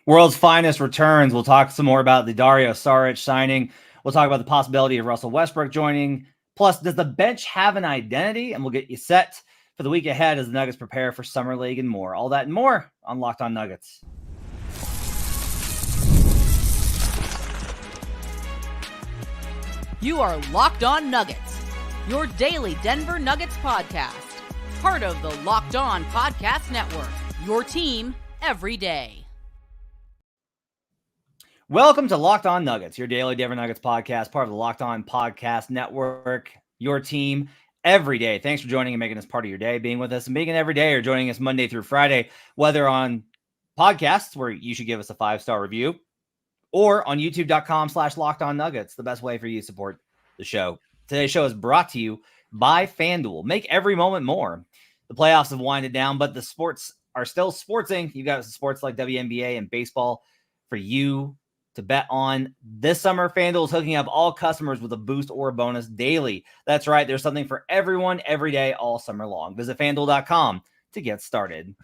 World's finest returns. We'll talk some more about the Dario Saric signing. We'll talk about the possibility of Russell Westbrook joining. Plus, does the bench have an identity? And we'll get you set for the week ahead as the Nuggets prepare for Summer League and more. All that and more on Locked On Nuggets. You are Locked On Nuggets, your daily Denver Nuggets podcast. Part of the Locked On Podcast Network, your team every day. Welcome to Locked On Nuggets, your daily Denver Nuggets podcast, part of the Locked On Podcast Network, your team every day. Thanks for joining and making us part of your day, being with us and being an every day or joining us Monday through Friday, whether on podcasts where you should give us a 5-star review or on youtube.com/Locked On Nuggets, the best way for you to support the show. Today's show is brought to you by FanDuel. Make every moment more. The playoffs have winded down, but the sports are still sportsing. You've got sports like WNBA and baseball for you to bet on. This summer, FanDuel is hooking up all customers with a boost or a bonus daily. That's right. There's something for everyone every day all summer long. Visit FanDuel.com to get started.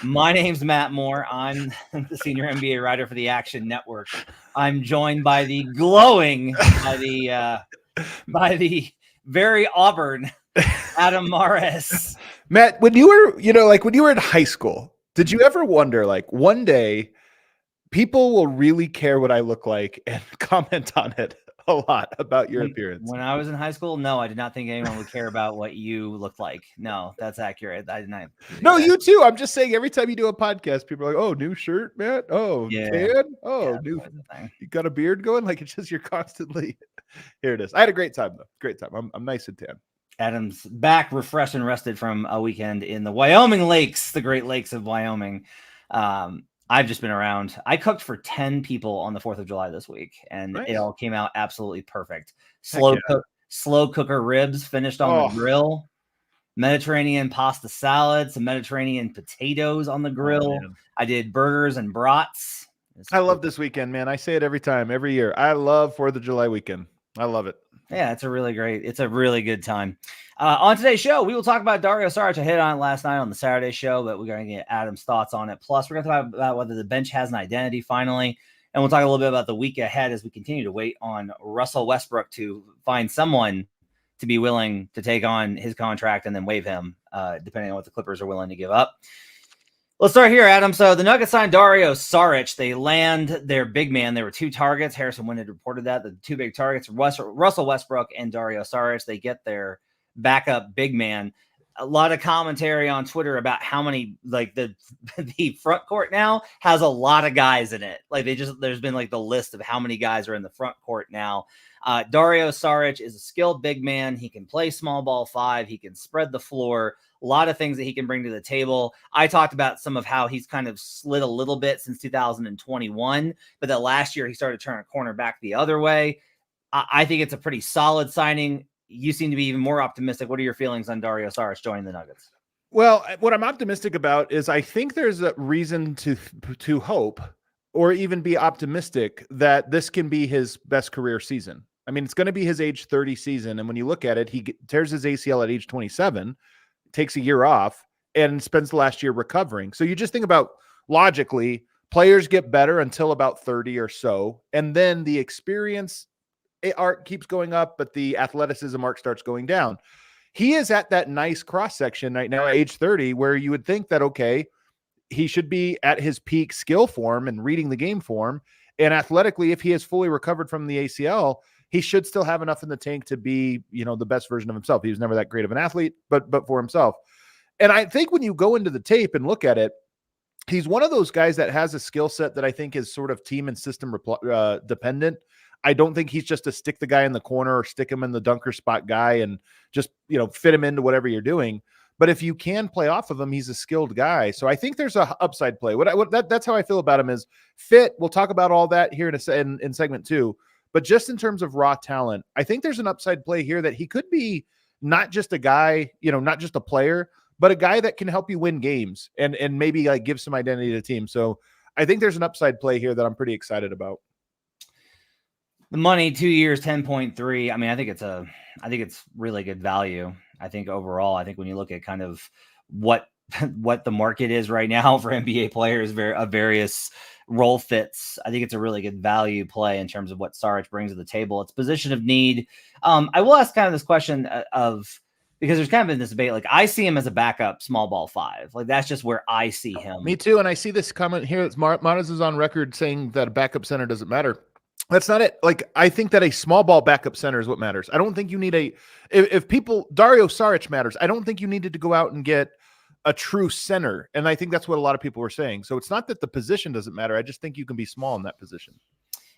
My name's Matt Moore. I'm the senior NBA writer for the Action Network. I'm joined by the glowing, by the very Auburn Adam Mares. Matt, when you were in high school, did you ever wonder, like, one day people will really care what I look like and comment on it a lot about your appearance? When I was in high school, no, I did not think anyone would care about what you looked like. No, that's accurate. I did not. No, you too. I'm just saying, every time you do a podcast, people are like, "Oh, new shirt, Matt. Oh, tan. Oh, new. You got a beard going?" Like, it's just you're constantly. Here it is. I had a great time though. Great time. I'm nice and tan. Adam's back, refreshed and rested from a weekend in the Wyoming lakes, the Great Lakes of Wyoming. I've just been around. I cooked for 10 people on the 4th of July this week, and It all came out absolutely perfect. Slow cooker ribs finished on the grill, Mediterranean pasta salad, some Mediterranean potatoes on the grill. I did burgers and brats. I love this weekend, man. I say it every time, every year. I love 4th of July weekend. I love it. Yeah, it's a really good time. On today's show, we will talk about Dario Saric. I hit on it last night on the Saturday show, but we're going to get Adam's thoughts on it. Plus, we're going to talk about whether the bench has an identity finally. And we'll talk a little bit about the week ahead as we continue to wait on Russell Westbrook to find someone to be willing to take on his contract and then waive him, depending on what the Clippers are willing to give up. Let's start here, Adam. So the Nuggets signed Dario Saric. They land their big man. There were 2 targets. Harrison Wind had reported that. The 2 big targets, Russell Westbrook and Dario Saric. They get their backup big man. A lot of commentary on Twitter about how many, like, the front court now has a lot of guys in it. Like, there's been like the list of how many guys are in the front court now. Dario Saric is a skilled big man. He can play small ball 5. He can spread the floor. A lot of things that he can bring to the table. I talked about some of how he's kind of slid a little bit since 2021, but that last year he started to turn a corner back the other way. I think it's a pretty solid signing. You seem to be even more optimistic. What are your feelings on Dario Saric joining the Nuggets? Well, what I'm optimistic about is I think there's a reason to hope or even be optimistic that this can be his best career season. I mean, it's going to be his age 30 season. And when you look at it, he tears his ACL at age 27, takes a year off, and spends the last year recovering. So you just think about logically, players get better until about 30 or so. And then the experience arc keeps going up, but the athleticism arc starts going down. He is at that nice cross section right now at age 30, where you would think that, okay, he should be at his peak skill form and reading the game form. And athletically, if he is fully recovered from the ACL, he should still have enough in the tank to be, the best version of himself. He was never that great of an athlete, but for himself. And I think when you go into the tape and look at it, he's one of those guys that has a skill set that I think is sort of team and system dependent. I don't think he's just a stick the guy in the corner or stick him in the dunker spot guy and just, fit him into whatever you're doing. But if you can play off of him, he's a skilled guy. So I think there's a upside play. That's how I feel about him is fit. We'll talk about all that here in segment 2. But just in terms of raw talent, I think there's an upside play here that he could be not just a guy, not just a player, but a guy that can help you win games and maybe like give some identity to the team. So I think there's an upside play here that I'm pretty excited about. The money, 2 years, 10.3. I mean, I think it's really good value. I think overall, when you look at kind of what what the market is right now for NBA players of various role fits, I think it's a really good value play in terms of what Saric brings to the table. It's position of need. I will ask kind of this question because there's kind of been this debate. Like, I see him as a backup small ball 5. Like, that's just where I see him. Me too. And I see this comment here. It's Manas is on record saying that a backup center doesn't matter. That's not it. Like, I think that a small ball backup center is what matters. I don't think you need if Dario Saric matters. I don't think you needed to go out and get a true center. And I think that's what a lot of people were saying. So it's not that the position doesn't matter. I just think you can be small in that position.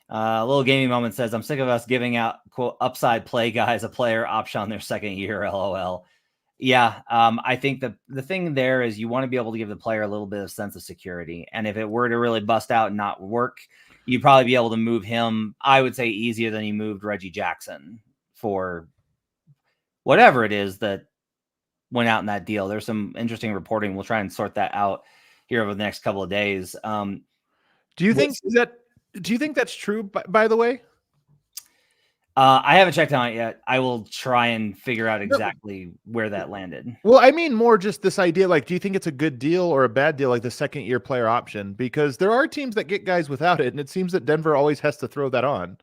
A little gaming moment says, I'm sick of us giving out, quote, upside play guys a player option on their second year, LOL. Yeah, I think the thing there is you want to be able to give the player a little bit of sense of security. And if it were to really bust out and not work, you'd probably be able to move him, I would say, easier than you moved Reggie Jackson for whatever it is that went out in that deal. There's some interesting reporting. We'll try and sort that out here over the next couple of days. Do you think that's true, by the way? I haven't checked on it yet. I will try and figure out exactly where that landed. Well, I mean more just this idea, like, do you think it's a good deal or a bad deal, like the second year player option? Because there are teams that get guys without it, and it seems that Denver always has to throw that on.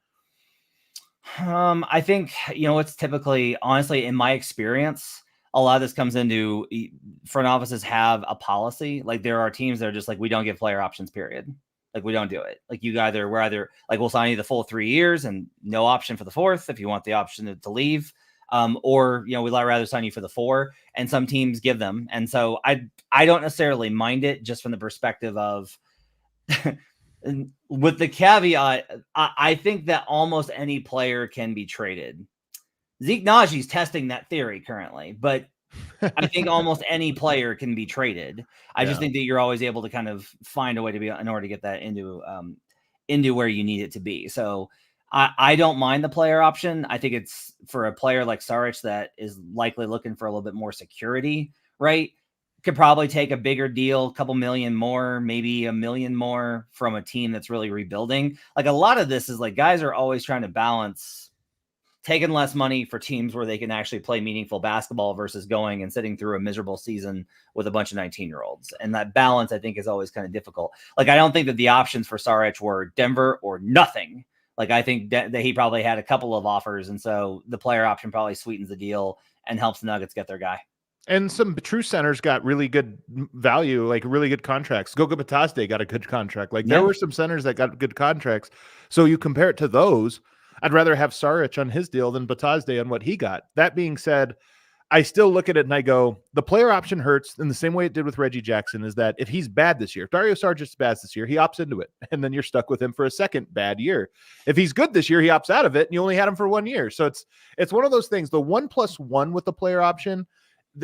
I think, it's typically, honestly, in my experience, a lot of this comes into front offices have a policy. Like, there are teams that are just like, we don't give player options, period. Like, we don't do it. Like, we're either like, we'll sign you the full 3 years and no option for the 4th if you want the option to leave. Or, we'd rather sign you for the 4, and some teams give them. And so I don't necessarily mind it, just from the perspective of with the caveat, I think that almost any player can be traded. Zeke Najee's testing that theory currently, but I think almost any player can be traded. I just think that you're always able to kind of find a way to be in order to get that into where you need it to be. So I don't mind the player option. I think it's for a player like Saric that is likely looking for a little bit more security, right? Could probably take a bigger deal, a couple million more, maybe $1 million more from a team that's really rebuilding. Like, a lot of this is like guys are always trying to balance taking less money for teams where they can actually play meaningful basketball versus going and sitting through a miserable season with a bunch of 19-year-olds. And that balance, I think, is always kind of difficult. Like, I don't think that the options for Saric were Denver or nothing. Like, I think that he probably had a couple of offers. And so the player option probably sweetens the deal and helps the Nuggets get their guy. And some true centers got really good value, like really good contracts. Goga Batiste got a good contract. Like, there were some centers that got good contracts. So you compare it to those, I'd rather have Saric on his deal than Batiste on what he got. That being said, I still look at it and I go, the player option hurts in the same way it did with Reggie Jackson, is that if he's bad this year, if Dario Saric is bad this year, he opts into it, and then you're stuck with him for a second bad year. If he's good this year, he opts out of it, and you only had him for 1 year. So it's one of those things. The 1+1 with the player option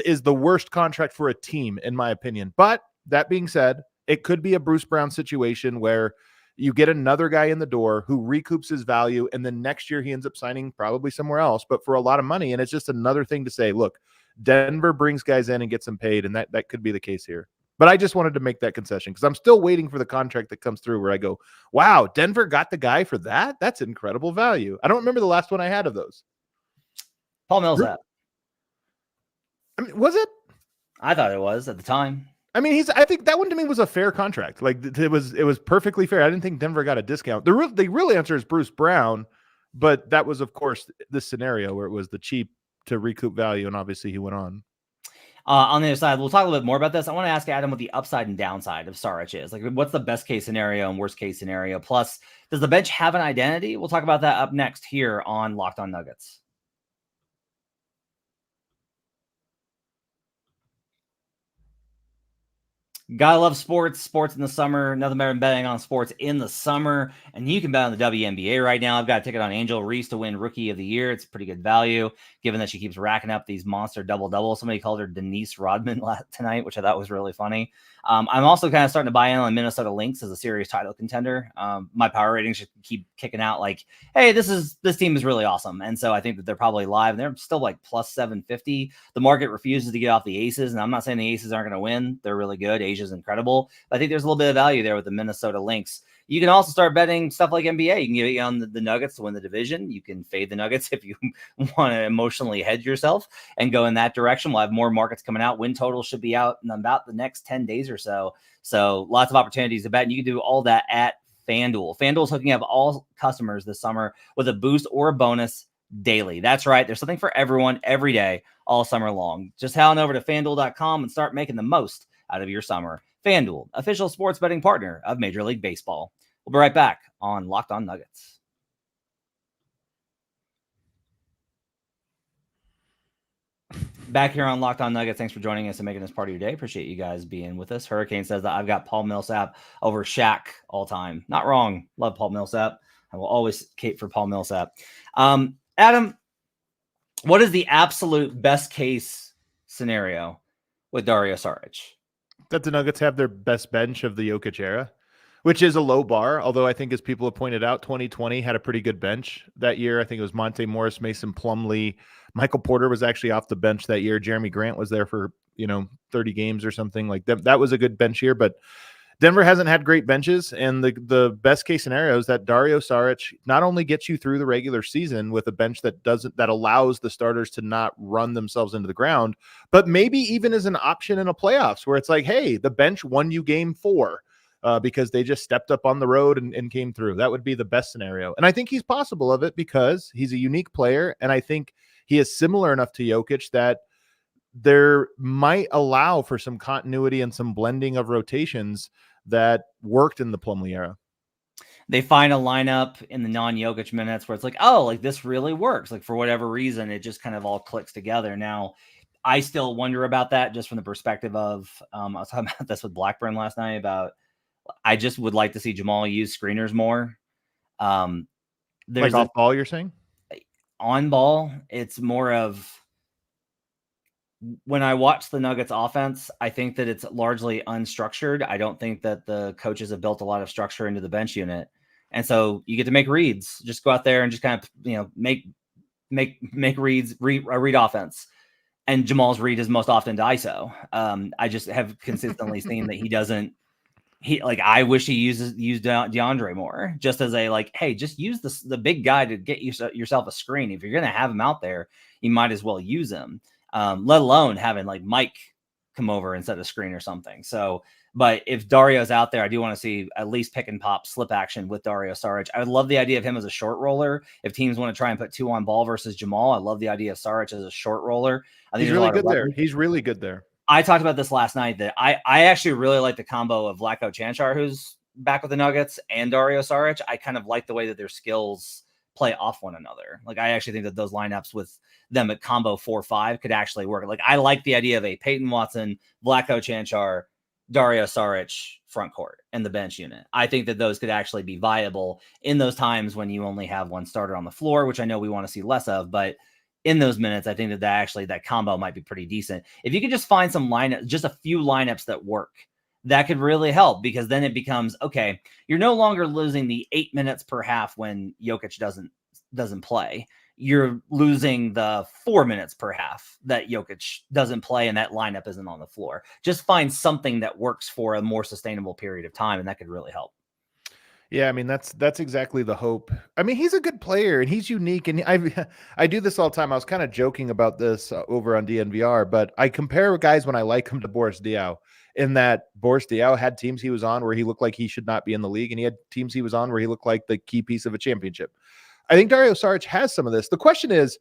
is the worst contract for a team, in my opinion. But that being said, it could be a Bruce Brown situation where you get another guy in the door who recoups his value, and then next year he ends up signing probably somewhere else, but for a lot of money. And it's just another thing to say, look, Denver brings guys in and gets them paid, and that could be the case here. But I just wanted to make that concession because I'm still waiting for the contract that comes through where I go, wow, Denver got the guy for that? That's incredible value. I don't remember the last one I had of those. Paul Millsap. I mean, was it? I thought it was at the time. I mean, I think that one to me was a fair contract. Like, it was perfectly fair. I didn't think Denver got a discount. The real answer is Bruce Brown, but that was, of course, this scenario where it was the cheap to recoup value, and obviously he went on. On the other side, we'll talk a little bit more about this. I want to ask Adam what the upside and downside of Saric is. Like, what's the best case scenario and worst case scenario? Plus, does the bench have an identity? We'll talk about that up next here on Locked On Nuggets. Gotta love sports in the summer. Nothing better than betting on sports in the summer. And you can bet on the WNBA right now. I've got a ticket on Angel Reese to win Rookie of the Year. It's pretty good value, given that she keeps racking up these monster double-doubles. Somebody called her Denise Rodman tonight, which I thought was really funny. I'm also kind of starting to buy in on Minnesota Lynx as a serious title contender. My power ratings should keep kicking out like, hey, this team is really awesome. And so I think that they're probably live. They're still like plus 750. The market refuses to get off the Aces. And I'm not saying the Aces aren't going to win. They're really good. Asia is incredible. I think there's a little bit of value there with the Minnesota Lynx. You can also start betting stuff like NBA. You can get on the Nuggets to win the division. You can fade the Nuggets if you want to emotionally hedge yourself and go in that direction. We'll have more markets coming out. Win total should be out in about the next 10 days or so. So lots of opportunities to bet. And you can do all that at FanDuel. FanDuel is hooking up all customers this summer with a boost or a bonus daily. That's right. There's something for everyone every day, all summer long. Just head on over to FanDuel.com and start making the most out of your summer. FanDuel, official sports betting partner of Major League Baseball. We'll be right back on Locked On Nuggets. Back here on Locked On Nuggets. Thanks for joining us and making this part of your day. Appreciate you guys being with us. Hurricane says that I've got Paul Millsap over Shaq all time. Not wrong. Love Paul Millsap. I will always cape for Paul Millsap. Adam, what is the absolute best case scenario with Dario Saric? That the Nuggets have their best bench of the Jokic era, which is a low bar. Although I think, as people have pointed out, 2020 had a pretty good bench that year. I think it was Monte Morris, Mason Plumlee. Michael Porter was actually off the bench that year. Jeremy Grant was there for, 30 games or something like that. That was a good bench year, but Denver hasn't had great benches. And the best case scenario is that Dario Saric not only gets you through the regular season with a bench that allows the starters to not run themselves into the ground, but maybe even as an option in a playoffs where it's like, hey, the bench won you game 4. Because they just stepped up on the road and came through. That would be the best scenario. And I think he's possible of it because he's a unique player. And I think he is similar enough to Jokic that there might allow for some continuity and some blending of rotations that worked in the Plumlee era. They find a lineup in the non-Jokic minutes where it's like, oh, like this really works. Like for whatever reason, it just kind of all clicks together. Now, I still wonder about that just from the perspective of, I was talking about this with Blackburn last night about, I just would like to see Jamal use screeners more. There's like off ball, you're saying? On ball, it's more of when I watch the Nuggets offense, I think that it's largely unstructured. I don't think that the coaches have built a lot of structure into the bench unit. And so you get to make reads. Just go out there and just kind of, make reads, read offense. And Jamal's read is most often to ISO. I just have consistently seen that he doesn't. I wish he used DeAndre more, just as a hey, just use the big guy to get yourself a screen. If you're gonna have him out there, you might as well use him. Let alone having Mike come over and set a screen or something. So, but if Dario's out there, I do want to see at least pick and pop slip action with Dario Saric. I would love the idea of him as a short roller. If teams want to try and put 2 on ball versus Jamal, I love the idea of Saric as a short roller. I think he's really good there. He's really good there. I talked about this last night that I actually really like the combo of Vlatko Čančar, who's back with the Nuggets, and Dario Saric. I kind of like the way that their skills play off one another. I actually think that those lineups with them at combo 4-5 could actually work. I like the idea of a Peyton Watson, Vlatko Čančar, Dario Saric front court and the bench unit. I think that those could actually be viable in those times when you only have one starter on the floor, which I know we want to see less of, but in those minutes, I think that combo might be pretty decent. If you could just find some lineups, just a few lineups that work, that could really help, because then it becomes, okay, you're no longer losing the 8 minutes per half when Jokic doesn't play. You're losing the 4 minutes per half that Jokic doesn't play and that lineup isn't on the floor. Just find something that works for a more sustainable period of time, and that could really help. Yeah, I mean, that's exactly the hope. I mean, he's a good player and he's unique. And I do this all the time. I was kind of joking about this over on DNVR, but I compare guys when I like him to Boris Diaw, in that Boris Diaw had teams he was on where he looked like he should not be in the league, and he had teams he was on where he looked like the key piece of a championship. I think Dario Saric has some of this. The question is,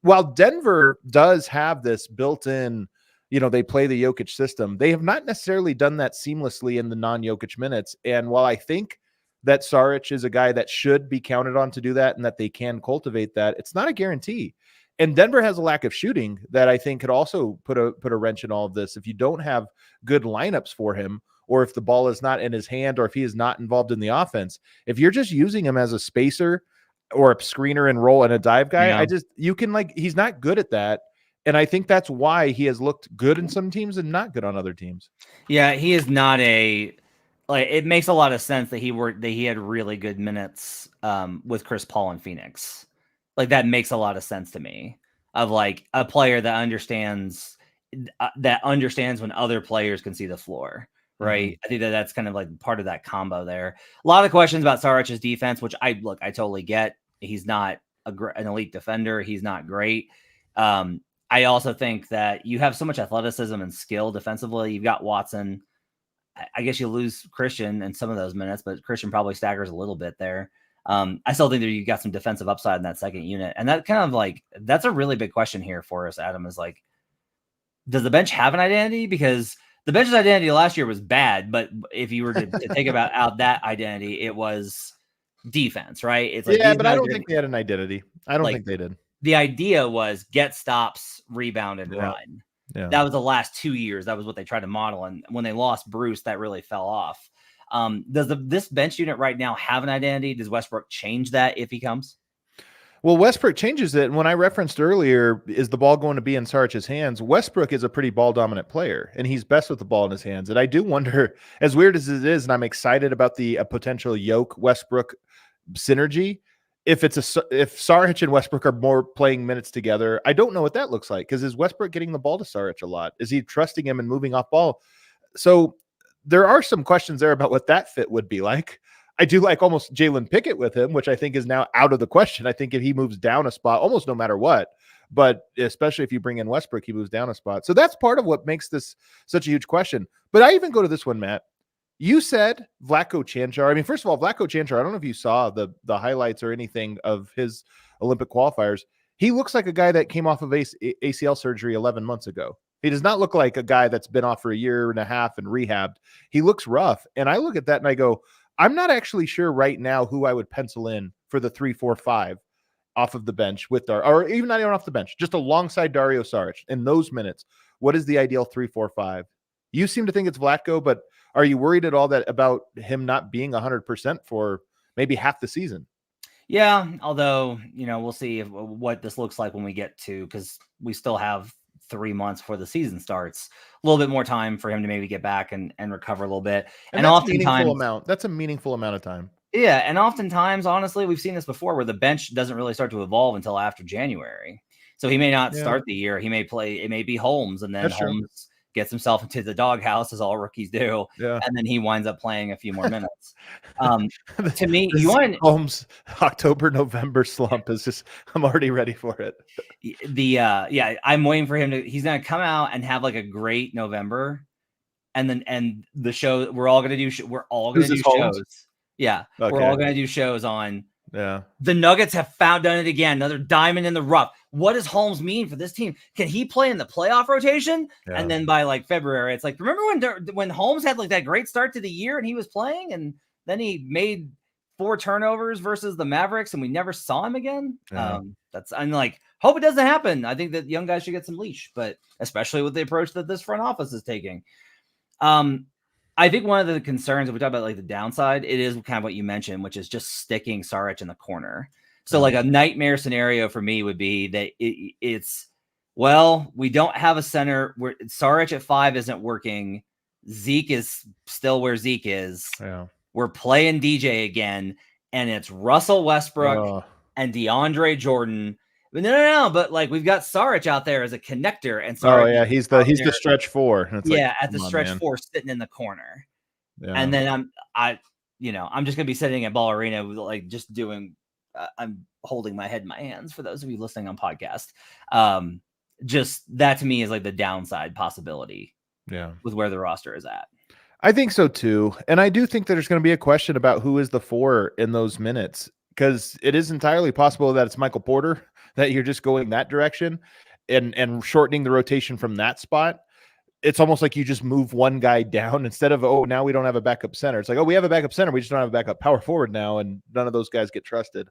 while Denver does have this built-in, they play the Jokic system, they have not necessarily done that seamlessly in the non-Jokic minutes. And while I think that Saric is a guy that should be counted on to do that and that they can cultivate that, it's not a guarantee. And Denver has a lack of shooting that I think could also put a wrench in all of this. If you don't have good lineups for him, or if the ball is not in his hand, or if he is not involved in the offense, if you're just using him as a spacer or a screener and roll and a dive guy, he's not good at that. And I think that's why he has looked good in some teams and not good on other teams. Yeah, he is not it makes a lot of sense that he had really good minutes with Chris Paul in Phoenix. That makes a lot of sense to me, of a player that understands when other players can see the floor. right? I think that's kind of like part of that combo there. A lot of questions about Saric's defense, which I totally get. He's not an elite defender. He's not great. I also think that you have so much athleticism and skill defensively. You've got Watson. I guess you lose Christian in some of those minutes, but Christian probably staggers a little bit there. I still think that you got some defensive upside in that second unit. And that kind of like, that's a really big question here for us, Adam, is like, does the bench have an identity? Because the bench's identity last year was bad, but if you were to take about out that identity, it was defense, right? It's like, yeah, but I don't think they had an identity. I don't think they did. The idea was get stops, rebound, and run. Yeah. That was the last 2 years. That was what they tried to model. And when they lost Bruce, that really fell off. Does this bench unit right now have an identity? Does Westbrook change that if he comes? Well, Westbrook changes it. And when I referenced earlier, is the ball going to be in Saric's hands? Westbrook is a pretty ball dominant player, and he's best with the ball in his hands. And I do wonder, as weird as it is, and I'm excited about the potential Yoke Westbrook synergy. If Saric and Westbrook are more playing minutes together, I don't know what that looks like, because is Westbrook getting the ball to Saric a lot? Is he trusting him and moving off ball? So there are some questions there about what that fit would be like. I do like almost Jalen Pickett with him, which I think is now out of the question. I think if he moves down a spot, almost no matter what, but especially if you bring in Westbrook, he moves down a spot. So that's part of what makes this such a huge question. But I even go to this one, Matt. You said Vlatko Cancar. I mean, first of all, Vlatko Cancar, I don't know if you saw the highlights or anything of his Olympic qualifiers. He looks like a guy that came off of ACL surgery 11 months ago. He does not look like a guy that's been off for a year and a half and rehabbed. He looks rough. And I look at that and I go, I'm not actually sure right now who I would pencil in for the 3-4-5 off of the bench with or even not even off the bench, just alongside Dario Saric in those minutes. What is the ideal 3-4-5? You seem to think it's Vlatko, but are you worried at all about him not being 100% for maybe half the season? Yeah, although, we'll see what this looks like when we get to, because we still have 3 months before the season starts. A little bit more time for him to maybe get back and recover a little bit. And oftentimes that's a meaningful amount of time. Yeah, and oftentimes, honestly, we've seen this before where the bench doesn't really start to evolve until after January. So he may not start the year. He may play. It may be Holmes, and then That's Holmes gets himself into the doghouse, as all rookies do, and then he winds up playing a few more minutes. To me, you want Holmes October-November slump is just, I'm already ready for it. I'm waiting for him to. He's gonna come out and have like a great November, and the show we're all gonna do. We're all gonna do shows. Holmes? Yeah, okay. We're all gonna do shows on. Yeah, the Nuggets have done it again. Another diamond in the rough. What does Holmes mean for this team? Can he play in the playoff rotation? Yeah. And then by like February, it's like, remember when Holmes had like that great start to the year and he was playing, and then he made 4 turnovers versus the Mavericks, and we never saw him again. Yeah. I'm like, hope it doesn't happen. I think that young guys should get some leash, but especially with the approach that this front office is taking. I think one of the concerns, if we talk about like the downside, it is kind of what you mentioned, which is just sticking Saric in the corner. So like a nightmare scenario for me would be that we don't have a center where Saric at 5 isn't working. Zeke is still where Zeke is. Yeah. We're playing DJ again, and it's Russell Westbrook and DeAndre Jordan. But no. But like we've got Saric out there as a connector, and Saric he's the stretch 4. It's at the stretch 4, sitting in the corner. Yeah. And then I'm just gonna be sitting at Ball Arena, like just doing. I'm holding my head in my hands for those of you listening on podcast. Just that to me is like the downside possibility. Yeah, with where the roster is at. I think so too, and I do think that there's going to be a question about who is the 4 in those minutes, because it is entirely possible that it's Michael Porter, that you're just going that direction and shortening the rotation from that spot. It's almost like you just move one guy down instead of, now we don't have a backup center. It's like, we have a backup center. We just don't have a backup power forward now. And none of those guys get trusted.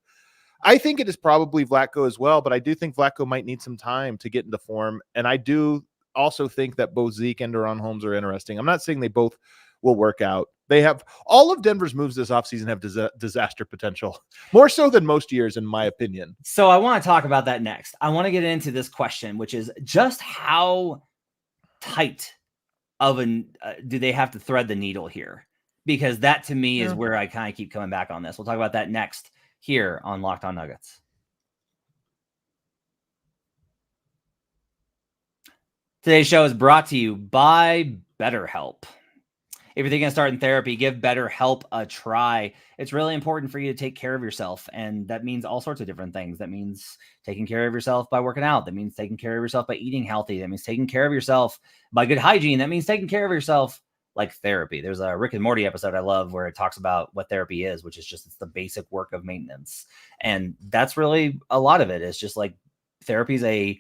I think it is probably Vlatko as well, but I do think Vlatko might need some time to get into form. And I do also think that both Zeke and Deron Holmes are interesting. I'm not saying they both will work out. They have all of Denver's moves this offseason have disaster potential, more so than most years, in my opinion. So I want to talk about that next. I want to get into this question, which is just how tight of do they have to thread the needle here? Because that to me is where I kind of keep coming back on this. We'll talk about that next here on Locked On Nuggets. Today's show is brought to you by BetterHelp. If you're thinking of starting therapy, give BetterHelp a try. It's really important for you to take care of yourself. And that means all sorts of different things. That means taking care of yourself by working out. That means taking care of yourself by eating healthy. That means taking care of yourself by good hygiene. That means taking care of yourself like therapy. There's a Rick and Morty episode I love where it talks about what therapy is, which is just, it's the basic work of maintenance. And that's really a lot of it. It's just like therapy is a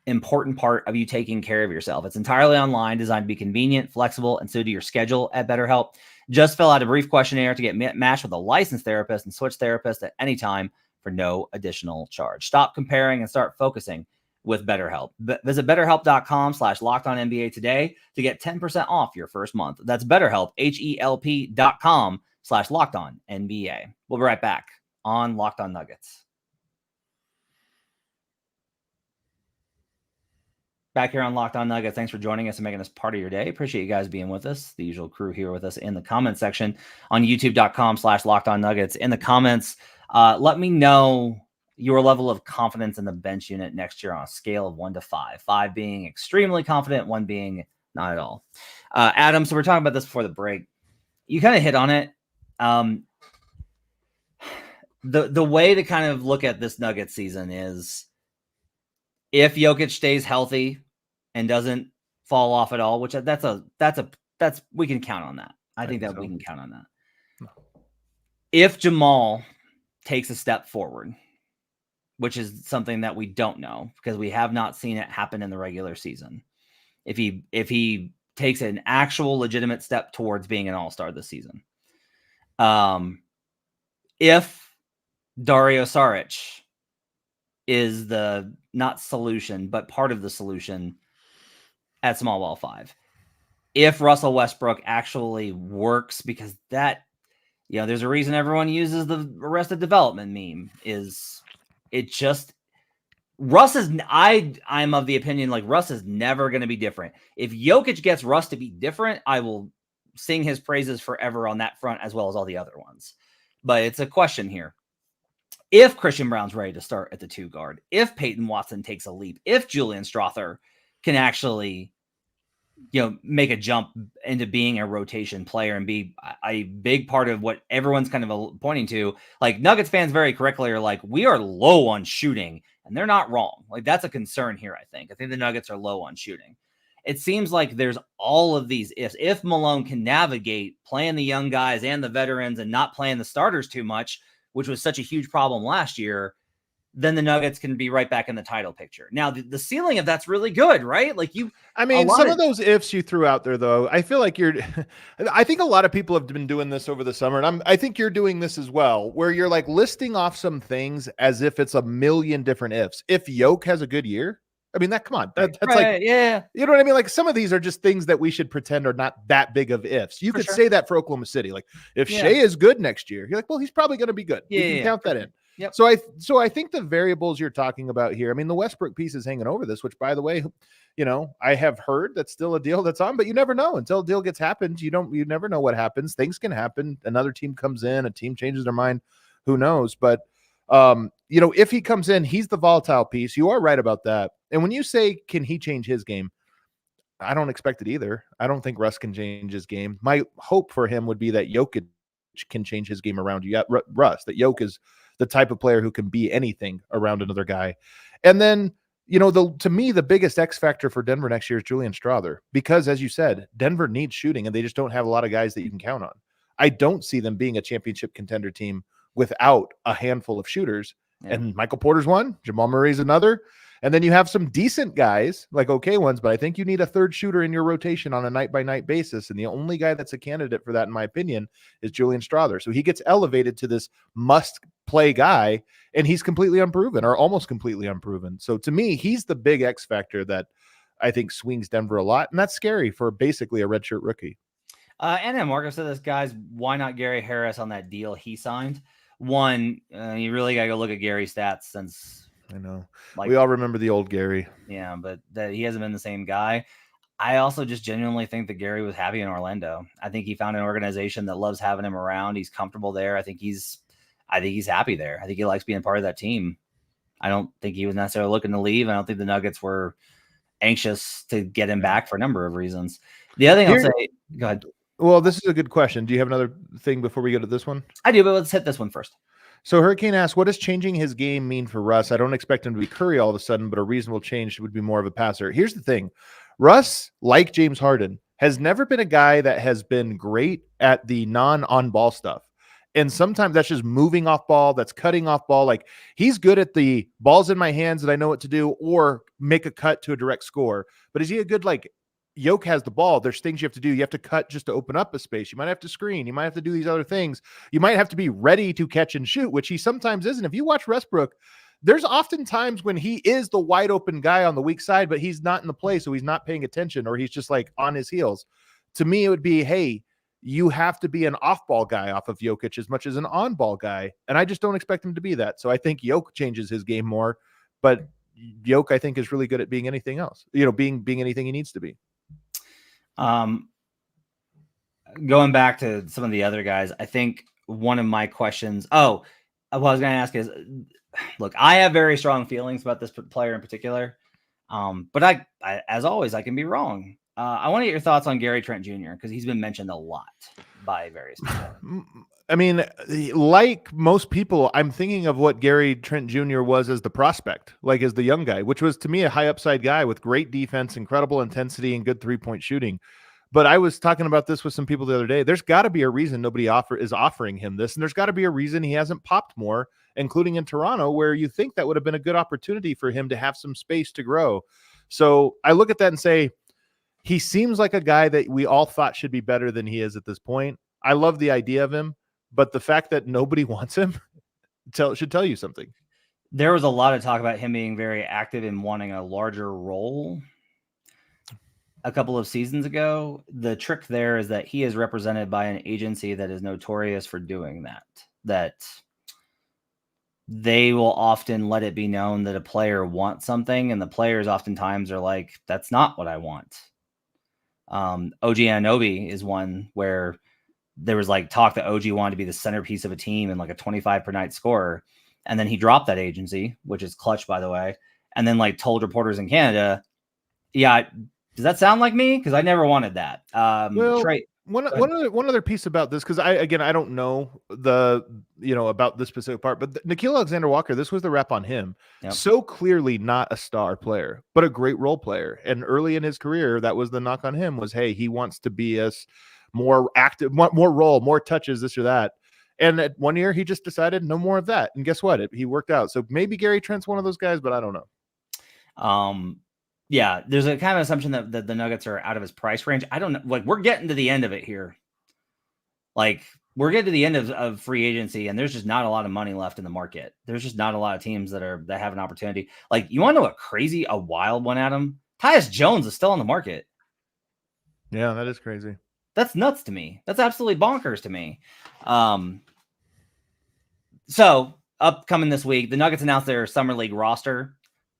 important part of you taking care of yourself. It's entirely online, designed to be convenient, flexible, and suited to your schedule at BetterHelp. Just fill out a brief questionnaire to get matched with a licensed therapist and switch therapists at any time for no additional charge. Stop comparing and start focusing with BetterHelp. Visit BetterHelp.com/LockedOnNBA today to get 10% off your first month. That's BetterHelp, HELP.com/LockedOnNBA. We'll be right back on Locked On Nuggets. Back here on Locked On Nuggets. Thanks for joining us and making us part of your day. Appreciate you guys being with us. The usual crew here with us in the comment section on youtube.com/LockedOnNuggets. In the comments, let me know your level of confidence in the bench unit next year on a scale of 1 to 5. 5 being extremely confident, 1 being not at all. Adam, so we're talking about this before the break. You kind of hit on it. The way to kind of look at this Nuggets season is if Jokic stays healthy and doesn't fall off at all, which that's we can count on that. I think that we can count on that. No. If Jamal takes a step forward, which is something that we don't know because we have not seen it happen in the regular season. If he takes an actual legitimate step towards being an all-star this season. If Dario Saric is the not solution, but part of the solution at small ball 5. If Russell Westbrook actually works, because that, there's a reason everyone uses the Arrested Development meme, is it just Russ is, I'm of the opinion like Russ is never going to be different. If Jokic gets Russ to be different, I will sing his praises forever on that front as well as all the other ones. But it's a question here. If Christian Brown's ready to start at the 2 guard, if Peyton Watson takes a leap, if Julian Strother can actually, make a jump into being a rotation player and be a big part of what everyone's kind of pointing to, like Nuggets fans very correctly are like, we are low on shooting, and they're not wrong. Like that's a concern here. I think the Nuggets are low on shooting. It seems like there's all of these ifs. If Malone can navigate playing the young guys and the veterans and not playing the starters too much, which was such a huge problem last year, then the Nuggets can be right back in the title picture. Now, the ceiling of that's really good, right? Like some of those ifs you threw out there, though, I feel like I think a lot of people have been doing this over the summer, and I think you're doing this as well, where you're like listing off some things as if it's a million different ifs. If Yoke has a good year, that's right, like, yeah, you know what I mean? Like some of these are just things that we should pretend are not that big of ifs. You could say that for Oklahoma City. Like if Shea is good next year, you're like, well, he's probably going to be good. We can count that in. Yep. So I think the variables you're talking about here, the Westbrook piece is hanging over this, which by the way, I have heard that's still a deal that's on, but you never know until a deal gets happened. You never know what happens. Things can happen. Another team comes in, a team changes their mind. Who knows? But if he comes in, he's the volatile piece. You are right about that. And when you say, can he change his game? I don't expect it either. I don't think Russ can change his game. My hope for him would be that Jokic can change his game around you. Russ, that Jokic is the type of player who can be anything around another guy. And then, to me, the biggest X factor for Denver next year is Julian Strother, because as you said, Denver needs shooting and they just don't have a lot of guys that you can count on. I don't see them being a championship contender team without a handful of shooters. Yeah. And Michael Porter's one, Jamal Murray's another. And then you have some decent guys, like okay ones, but I think you need a third shooter in your rotation on a night-by-night basis. And the only guy that's a candidate for that, in my opinion, is Julian Strother. So he gets elevated to this must-play guy, and he's completely unproven, or almost completely unproven. So to me, he's the big X factor that I think swings Denver a lot, and that's scary for basically a redshirt rookie. And then Marco said this, guys, why not Gary Harris on that deal he signed? One, you really got to go look at Gary's stats since... I know. We all remember the old Gary. Yeah, but that he hasn't been the same guy. I also just genuinely think that Gary was happy in Orlando. I think he found an organization that loves having him around. He's comfortable there. I think he's happy there. I think he likes being part of that team. I don't think he was necessarily looking to leave. I don't think the Nuggets were anxious to get him back for a number of reasons. The other thing I'll say, go ahead. Well, this is a good question. Do you have another thing before we go to this one? I do, but let's hit this one first. So Hurricane asks, what does changing his game mean for Russ? I don't expect him to be Curry all of a sudden, but a reasonable change would be more of a passer. Here's the thing. Russ, like James Harden, has never been a guy that has been great at the non-on-ball stuff. And sometimes that's just moving off ball, that's cutting off ball. Like, he's good at the balls in my hands and I know what to do, or make a cut to a direct score. But is he a good, like, Yoke has the ball, there's things you have to do. You have to cut just to open up a space. You might have to screen. You might have to do these other things. You might have to be ready to catch and shoot, which he sometimes isn't. If you watch Westbrook, there's often times when he is the wide open guy on the weak side, but he's not in the play, so he's not paying attention, or he's just like on his heels. To me, it would be, hey, you have to be an off-ball guy off of Jokic as much as an on-ball guy, and I just don't expect him to be that. So I think Jokic changes his game more, but Jokic, I think, is really good at being anything else, being anything he needs to be. Going back to some of the other guys, I think one of my questions, what I was going to ask is, look, I have very strong feelings about this player in particular. But I, as always, I can be wrong. I want to get your thoughts on Gary Trent Jr. because he's been mentioned a lot by various people. I mean, like most people, I'm thinking of what Gary Trent Jr. was as the prospect, like as the young guy, which was to me a high upside guy with great defense, incredible intensity, and good 3-point shooting. But I was talking about this with some people the other day. There's got to be a reason nobody is offering him this, and there's got to be a reason he hasn't popped more, including in Toronto, where you think that would have been a good opportunity for him to have some space to grow. So I look at that and say, he seems like a guy that we all thought should be better than he is at this point. I love the idea of him, but the fact that nobody wants him should tell you something. There was a lot of talk about him being very active and wanting a larger role a couple of seasons ago. The trick there is that he is represented by an agency that is notorious for doing that they will often let it be known that a player wants something, and the players oftentimes are like, that's not what I want. OG Anunoby is one where there was like talk that OG wanted to be the centerpiece of a team and like a 25 per night scorer. And then he dropped that agency, which is clutch, by the way. And then like told reporters in Canada, yeah, does that sound like me? Because I never wanted that. One other piece about this, because I don't know about this specific part, but Nickeil Alexander-Walker, this was the rep on him. Yep. So clearly not a star player, but a great role player. And early in his career, that was the knock on him was, hey, he wants to be a more active, more role, more touches, this or that. And at 1 year, he just decided no more of that. And guess what? He worked out. So maybe Gary Trent's one of those guys, but I don't know. Yeah, there's a kind of assumption that the Nuggets are out of his price range. I don't know. Like, we're getting to the end of it here. Like, we're getting to the end of free agency, and there's just not a lot of money left in the market. There's just not a lot of teams that have an opportunity. Like, you want to know a wild one, Adam? Tyus Jones is still on the market. Yeah, that is crazy. That's nuts to me. That's absolutely bonkers to me. So, upcoming this week, the Nuggets announced their Summer League roster.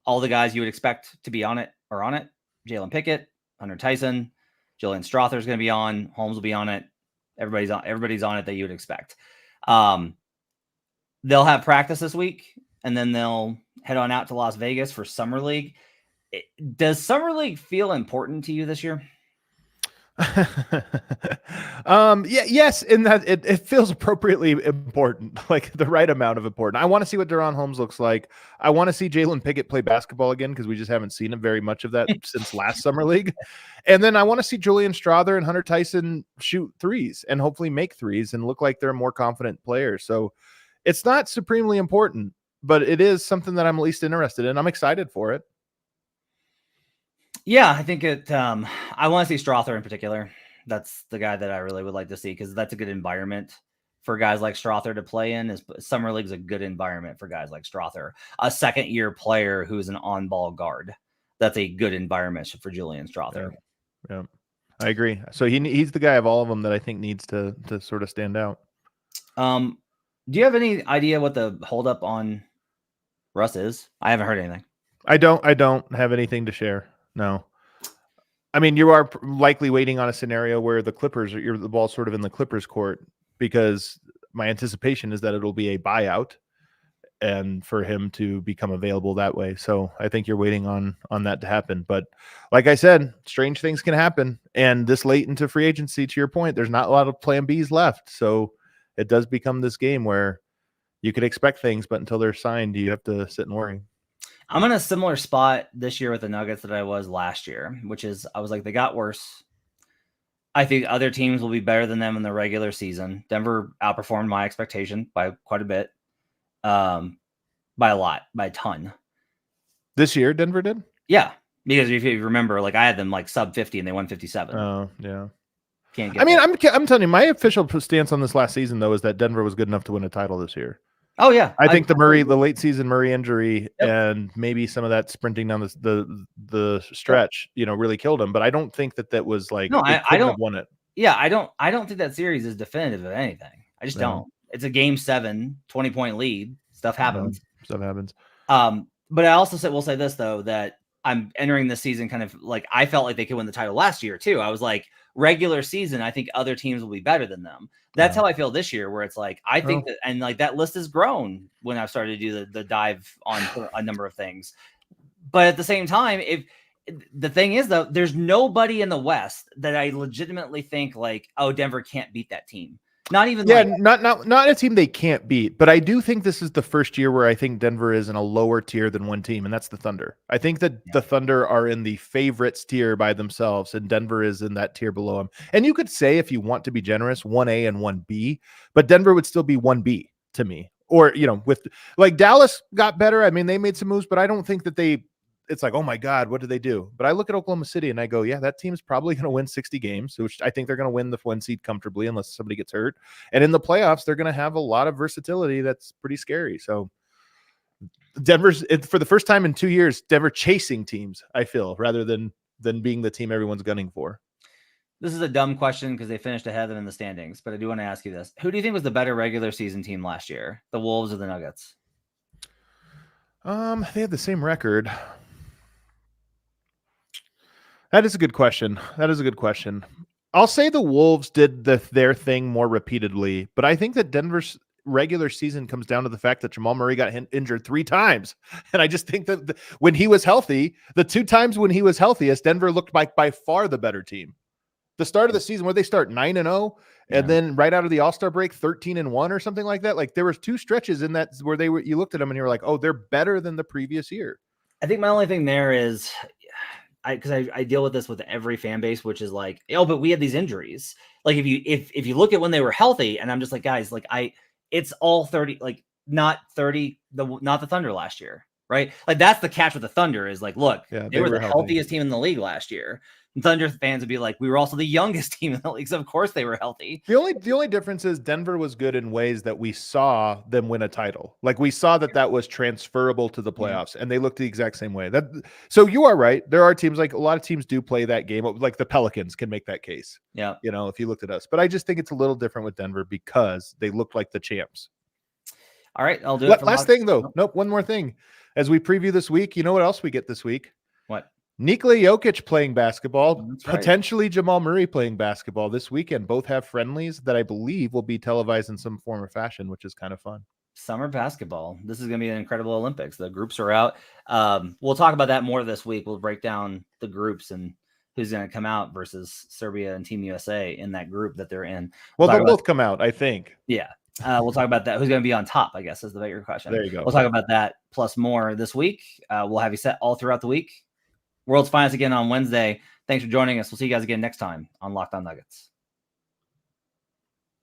All the guys you would expect to be on it are on it. Jalen Pickett, Hunter Tyson, Julian Strother is going to be on. Holmes will be on it. Everybody's on it that you would expect. They'll have practice this week, and then they'll head on out to Las Vegas for Summer League. Does Summer League feel important to you this year? Yes, in that it feels appropriately important, like the right amount of important. I want to see what Deron Holmes looks like. I want to see Jalen Pickett play basketball again, because we just haven't seen him very much of that since last Summer League. And then I want to see Julian Strother and Hunter Tyson shoot threes and hopefully make threes and look like they're more confident players. So it's not supremely important, but it is something that I'm least interested in. I'm excited for it. Yeah, I think I want to see Strother in particular. That's the guy that I really would like to see, because that's a good environment for guys like Strother to play in. Summer League is a good environment for guys like Strother, a second-year player who's an on-ball guard. That's a good environment for Julian Strother. Yeah, I agree. So he's the guy of all of them that I think needs to sort of stand out. Do you have any idea what the holdup on Russ is? I haven't heard anything. I don't have anything to share. No. I mean, you are likely waiting on a scenario where the Clippers, the ball's sort of in the Clippers court, because my anticipation is that it'll be a buyout. and for him to become available that way. So I think you're waiting on that to happen. But like I said, strange things can happen. And this late into free agency, to your point, there's not a lot of plan Bs left. So it does become this game where you could expect things, but until they're signed, you have to sit and worry. I'm in a similar spot this year with the Nuggets that I was last year, which is I was like, they got worse. I think other teams will be better than them in the regular season. Denver outperformed my expectation by quite a bit. By a lot, by a ton. This year, Denver did? Yeah. Because if you remember, like I had them like sub 50 and they won 57. Oh, yeah. Can't get I'm telling you, my official stance on this last season, though, is that Denver was good enough to win a title this year. Oh, yeah. I think the late season Murray injury and maybe some of that sprinting down the stretch, really killed him. But I don't think that was like, no, I don't have won it. Yeah, I don't think that series is definitive of anything. I just don't. It's a game 7, 20-point lead. Stuff happens. But I also will say this, though, that I'm entering this season kind of like I felt like they could win the title last year, too. I was like, regular season, I think other teams will be better than them. That's how I feel this year, where it's like, I think that, and like that list has grown when I've started to do the dive on a number of things. But at the same time, if the thing is, though, there's nobody in the West that I legitimately think like, oh, Denver can't beat that team. Not even not a team they can't beat, but I do think this is the first year where I think Denver is in a lower tier than one team, and that's the Thunder. I think that the Thunder are in the favorites tier by themselves, and Denver is in that tier below them. And you could say, if you want to be generous, 1A and 1B, but Denver would still be 1B to me. Or, with like Dallas got better. I mean, they made some moves, but I don't think that it's like, oh my God, what did they do? But I look at Oklahoma City and I go, yeah, that team's probably going to win 60 games, which I think they're going to win the 1 seed comfortably unless somebody gets hurt. And in the playoffs, they're going to have a lot of versatility. That's pretty scary. So Denver's, for the first time in 2 years, Denver chasing teams, I feel, rather than being the team everyone's gunning for. This is a dumb question because they finished ahead of them in the standings, but I do want to ask you this. Who do you think was the better regular season team last year? The Wolves or the Nuggets? They had the same record. That is a good question. I'll say the Wolves did their thing more repeatedly, but I think that Denver's regular season comes down to the fact that Jamal Murray got injured 3 times. And I just think that when he was healthy, the 2 times when he was healthiest, Denver looked like by far the better team. The start of the season where they start 9-0 and then right out of the All-Star break 13-1 or something like that. Like there was 2 stretches in that where you looked at them and you were like, oh, they're better than the previous year. I think my only thing there is because I deal with this with every fan base, which is like, oh, but we had these injuries. Like if you look at when they were healthy, and I'm just like, guys, like it's all 30, like not 30, not the Thunder last year, right? Like that's the catch with the Thunder is like, look, they were the healthiest team in the league last year. And Thunder fans would be like, we were also the youngest team in the league, so of course they were healthy. The only difference is Denver was good in ways that we saw them win a title. Like we saw that was transferable to the playoffs, and they looked the exact same way. So you are right. There are teams, like a lot of teams do play that game. Like the Pelicans can make that case. Yeah, if you looked at us, but I just think it's a little different with Denver because they looked like the champs. All right, I'll do it. Last thing though. Nope. One more thing. As we preview this week, you know what else we get this week? What? Nikola Jokic playing basketball, That's right. Potentially Jamal Murray playing basketball this weekend. Both have friendlies that I believe will be televised in some form or fashion, which is kind of fun. Summer basketball. This is going to be an incredible Olympics. The groups are out. We'll talk about that more this week. We'll break down the groups and who's going to come out versus Serbia and Team USA in that group that they're in. Well, they'll both come out, I think. Yeah. We'll talk about that. Who's going to be on top, I guess, is the bigger question. There you go. We'll talk about that plus more this week. We'll have you set all throughout the week. World's Finest again on Wednesday. Thanks for joining us. We'll see you guys again next time on Locked On Nuggets.